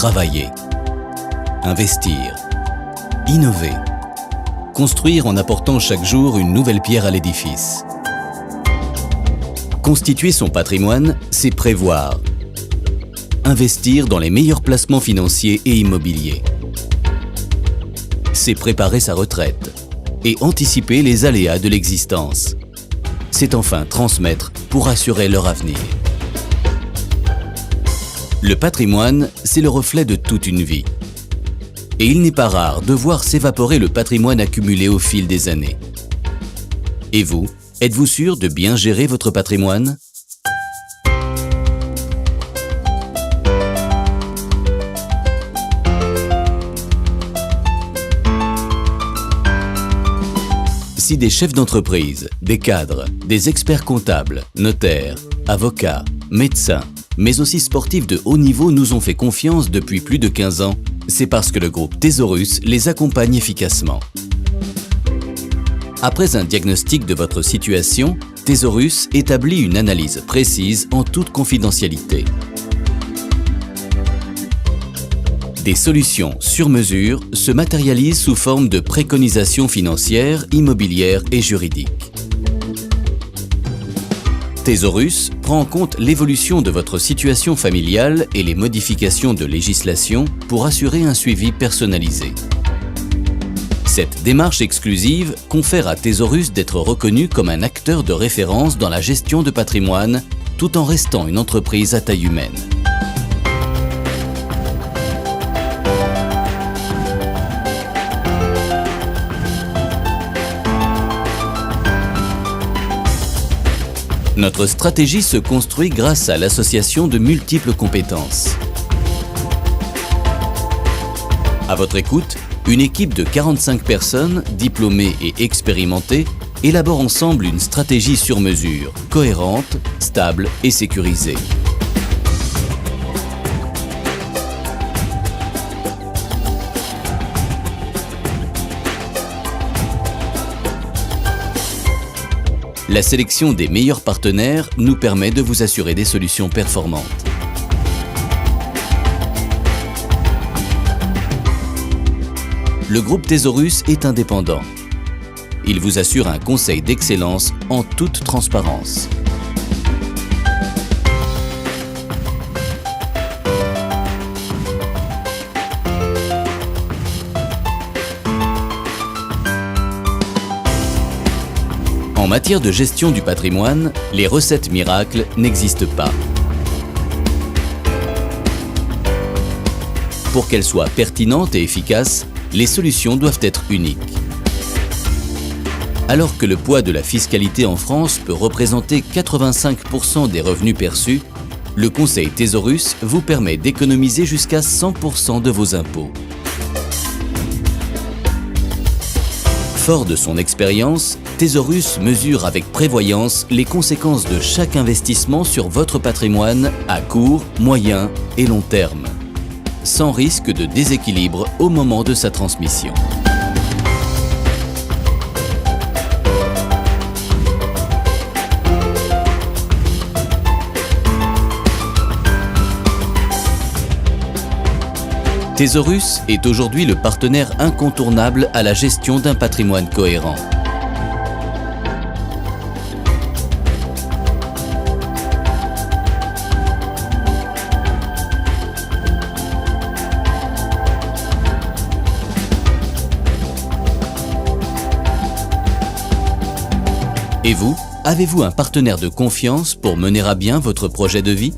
travailler, investir, innover, construire en apportant chaque jour une nouvelle pierre à l'édifice. Constituer son patrimoine, c'est prévoir, investir dans les meilleurs placements financiers et immobiliers. C'est préparer sa retraite et anticiper les aléas de l'existence. C'est enfin transmettre pour assurer leur avenir. Le patrimoine, c'est le reflet de toute une vie. Et il n'est pas rare de voir s'évaporer le patrimoine accumulé au fil des années. Et vous, êtes-vous sûr de bien gérer votre patrimoine ? Si des chefs d'entreprise, des cadres, des experts comptables, notaires, avocats, médecins, mais aussi sportifs de haut niveau nous ont fait confiance depuis plus de 15 ans, c'est parce que le groupe Thésaurus les accompagne efficacement. Après un diagnostic de votre situation, Thésaurus établit une analyse précise en toute confidentialité. Des solutions sur mesure se matérialisent sous forme de préconisations financières, immobilières et juridiques. Thésaurus prend en compte l'évolution de votre situation familiale et les modifications de législation pour assurer un suivi personnalisé. Cette démarche exclusive confère à Thésaurus d'être reconnu comme un acteur de référence dans la gestion de patrimoine, tout en restant une entreprise à taille humaine. Notre stratégie se construit grâce à l'association de multiples compétences. À votre écoute, une équipe de 45 personnes, diplômées et expérimentées, élabore ensemble une stratégie sur mesure, cohérente, stable et sécurisée. La sélection des meilleurs partenaires nous permet de vous assurer des solutions performantes. Le groupe Thésaurus est indépendant. Il vous assure un conseil d'excellence en toute transparence. En matière de gestion du patrimoine, les recettes miracles n'existent pas. Pour qu'elles soient pertinentes et efficaces, les solutions doivent être uniques. Alors que le poids de la fiscalité en France peut représenter 85% des revenus perçus, le conseil Thésaurus vous permet d'économiser jusqu'à 100% de vos impôts. Fort de son expérience, Thésaurus mesure avec prévoyance les conséquences de chaque investissement sur votre patrimoine à court, moyen et long terme, sans risque de déséquilibre au moment de sa transmission. Thésaurus est aujourd'hui le partenaire incontournable à la gestion d'un patrimoine cohérent. Et vous, avez-vous un partenaire de confiance pour mener à bien votre projet de vie ?